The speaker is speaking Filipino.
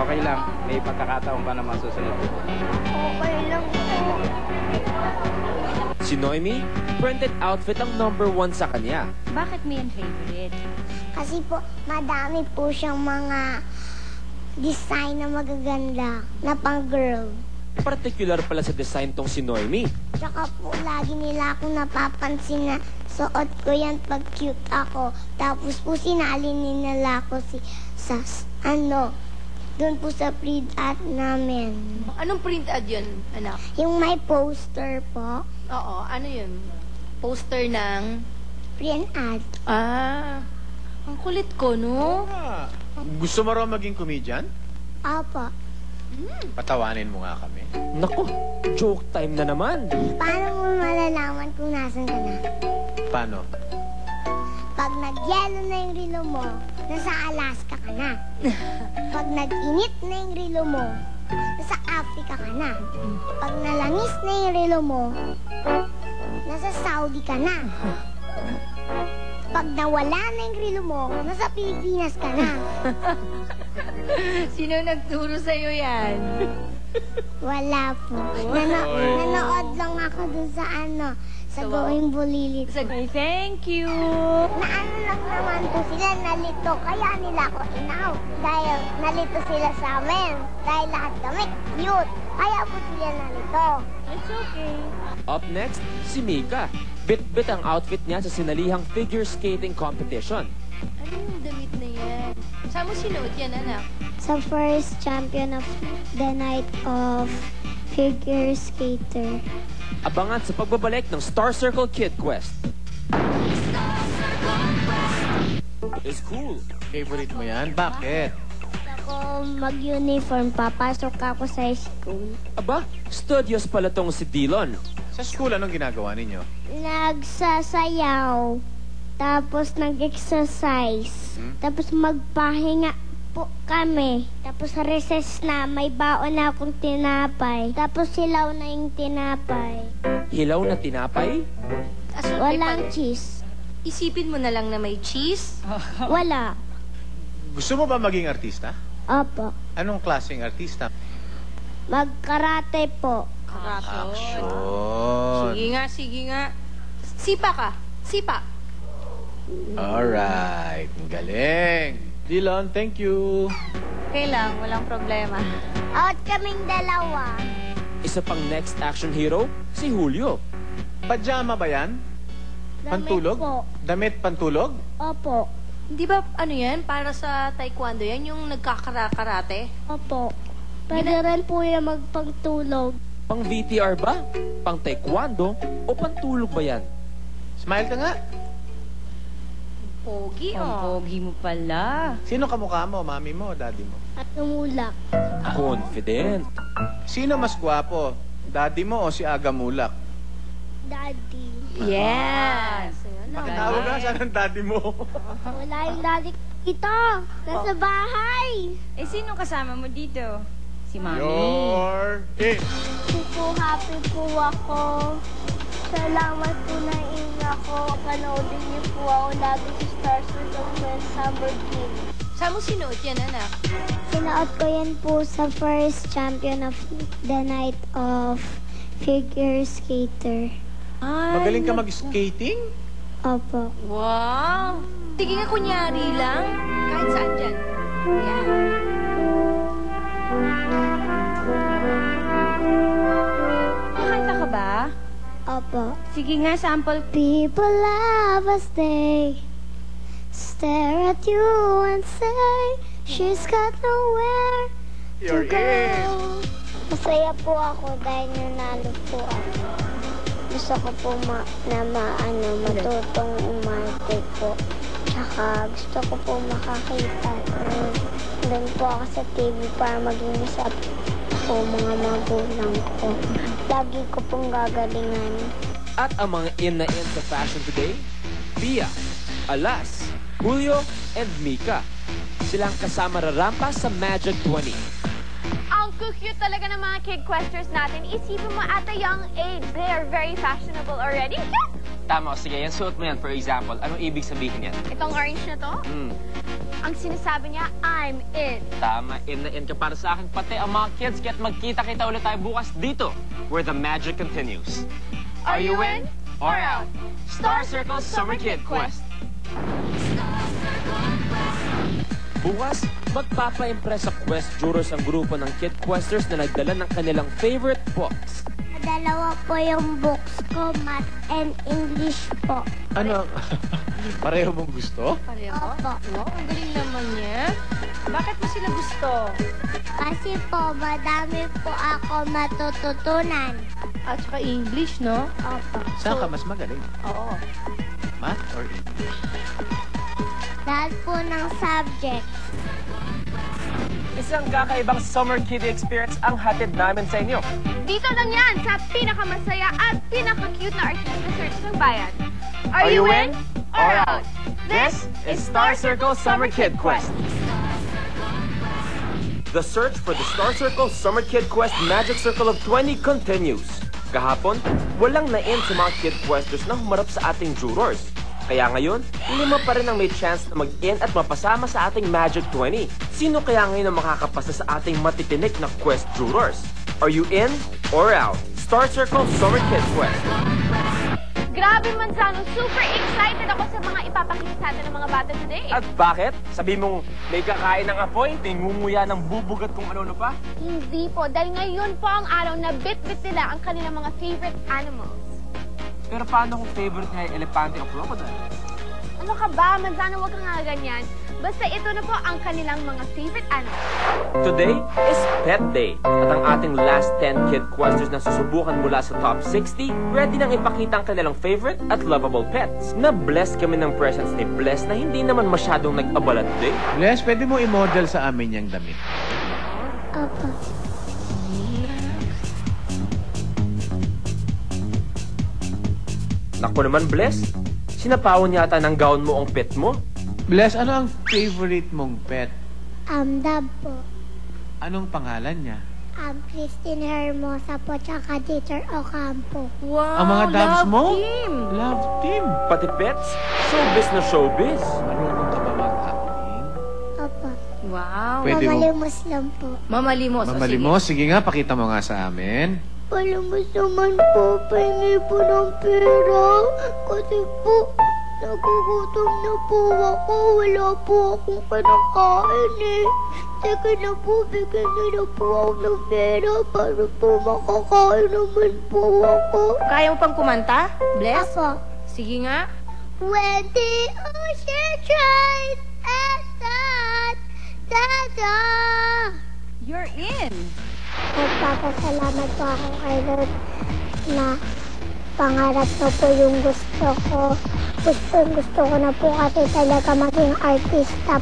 Okay lang. May pagkakataon pa naman susunod. Okay lang po. Si Noemi, printed outfit ang #1 sa kanya. Bakit mo yan favorite? Kasi po, madami po siyang mga design na magaganda na pang-girl. Particular pala sa design tong si Noemi. Tsaka po, lagi nila akong napapansin na suot ko yan pag cute ako. Tapos po, sinalin nila ako doon po sa print ad namin. Anong print ad yun, anak? Yung may poster po, Oo, ano yun? Poster ng... print ad. Ah, ang kulit ko, no? Ah, gusto mo raw maging comedian? Opo. Patawanin mo nga kami. Nako, joke time na naman. Paano mo malalaman kung nasan ka na? Paano? Pag nag-yelo na yung relo mo, nasa Alaska ka na. Pag nag-init na yung relo mo, nasa Africa ka na. Pag nalangis na yung relo mo, nasa Saudi ka na. Pag nawala na yung relo mo, nasa Pilipinas ka na. Sino nagturo sa'yo yan? Wala po. Nanood lang ako dun sa sa Going Bulilit. Okay, thank you. Naano lang naman po sila, nalito. Kaya nila ako inaw. Dahil nalito sila sa amin. Dahil lahat kami cute. Kaya po sila nalito. It's okay. Up next, si Mika. Bit-bit ang outfit niya sa sinalihang figure skating competition. Ano yung damit na yan? Saan mo sinuot yan, anak? Sa first champion of the night of figure skater. Abangan sa pagbabalik ng Star Circle Kid Quest. It's cool. Favorite mo yan? Bakit? Ako mag-uniform, papasok ako sa school. Aba, studios pala tong si Dillon. Sa school, anong ginagawa ninyo? Nagsasayaw. Tapos nag-exercise. Tapos magpahinga po kami. Tapos sa recess na, may baon na akong tinapay. Tapos hilaw na yung tinapay. Hilaw na tinapay? Walang cheese. Isipin mo na lang na may cheese. Wala. Gusto mo ba maging artista? Opo. Anong klaseng artista? Magkarate po. Action. Sige nga, sige nga. Sipa ka. Sipa. Alright. Ang galing. Dylan, thank you. Okay lang, walang problema. Out kaming dalawa. Isa pang next action hero, si Julio. Pajama ba yan? Pantulog? Damit po. Damit pantulog? Opo. Hindi ba, ano yan, para sa taekwondo yan, yung nagkakakarate? Opo. Pwede rin po yung magpagtulog. Pang VTR ba? Pang taekwondo? O pantulog ba yan? Smile ka nga. Pogi, Ang pogi mo pala. Sino kamukha mo? Mami mo o daddy mo? At tumulak. Confident. Sino mas gwapo? Daddy mo o si Aga Mulak? Daddy. Yes. Tawag ka, saan ang daddy mo? Wala yung daddy ito. Nasa bahay. Eh, sino kasama mo dito? Si Mami. You're in. Happy po ako. Salamat po na ako. Panoodin niyo po ako lagi sa Star Circle Quest Summer King. Saan mo sinuot yan, anak? Sinuot ko yan po sa first champion of the night of figure skater. Magaling ka mag-skating? Opo. Wow! Sige nga, kunyari lang. Kahit saan dyan. Yan. Kakanta ka ba? Opo. Sige nga, sample. People love us, they stare at you and say, she's got nowhere You're to go. in. Masaya po ako dahil nanalo po ako. Gusto ko po matutong umarte po. Tsaka gusto ko po makakita. Doon po ako sa TV para maging isa po mga magulang ko. Lagi ko pong gagalingan. At ang mga in na in sa fashion today, Pia, Alas, Julio, and Mika. Silang kasama rarampa sa Magic 20. Ang cute talaga ng mga kid questers natin. Isipin mo at a young age, they are very fashionable already. Yes! Tama, sige, yan suot mo yan, for example. Anong ibig sabihin yan? Itong orange na to, ang sinasabi niya, I'm in. Tama, in na in ka para sa akin. Pati ang mga kids, kaya't magkita-kita ulit tayo bukas dito, where the magic continues. Are you in or out? Star Circle Summer Kid Quest. Bukas, magpapa-impress sa Quest jurors ang grupo ng Kid Questers na nagdala ng kanilang favorite books. Dalawa po yung books ko, Math and English po. Ano? Pareho mong gusto? Pareho? Opo. Wow, ang galing naman niya. Bakit mo sila gusto? Kasi po, madami po ako matututunan. At saka English, no? Opo. Saan ka mas magaling? Oo. Math or English? Lahat po ng subject. Isang kakaibang summer kiddie experience ang hatid namin sa inyo. Dito lang yan sa pinakamasaya at pinaka-cute na artista search ng bayan. Are you in or out? This is Star Circle Summer Kid Quest. The search for the Star Circle Summer Kid Quest Magic Circle of 20 continues. Kahapon, walang na-in sa mga Kid Questers na humarap sa ating jurors. Kaya ngayon, 5 pa rin ang may chance na mag-in at mapasama sa ating Magic 20. Sino kaya ngayon ang makakapasa sa ating matitinik na Quest jurors? Are you in or out? Star Circle Summer Kid Quest. Grabe, Manzano, super excited ako sa mga ipapakita sa atin ng mga bata today. At bakit? Sabi mong may kakain ng apoy, may ngunguya ng bubugat kung ano-ano pa? Hindi po, dahil ngayon po ang araw na bit-bit nila ang kanilang mga favorite animals. Pero paano kung favorite nga yung elepante o crocodile? Ano ka ba, Manzano, huwag ka nga ganyan. Basta ito na po ang kanilang mga favorite animals. Today is Pet Day. At ang ating last 10 Kid Questers na susubukan mula sa top 60, ready nang ipakita ang kanilang favorite at lovable pets. Na-blessed kami ng presence ni Bless na hindi naman masyadong nag-abala today. Les, pwede mo i-model sa amin yung damit. Opo. Naku naman, Bless. Sinapawan yata ng gown mo ang pet mo. Bless, ano ang favorite mong pet? Dab po. Anong pangalan niya? Christine Hermosa po, tsaka Dieter Ocampo. Wow, Ang mga dogs love mo? team. Love team. Pati pets, showbiz na showbiz. Marunong ka ba mag-acting? Opo. Wow. Pwede mo. Mamalimos lang po. Mamalimos. O, Mamalimos. Sige nga, pakita mo nga sa amin. Malimos naman po, pahingi po ng pera. Kasi po, nagugutom na po ako. Wala po akong kinakain eh. Teka na po, bigyan niyo na po ako ng pera para po makakain naman po ako. Kaya mo pang kumanta? Bless? Apo. Sige nga. When the ocean tries and that, da-da. You're in. Nagpapasalamat po ako kay Lord na pangarap na po yung gusto ko. Gusto ko na po kasi talaga maging artista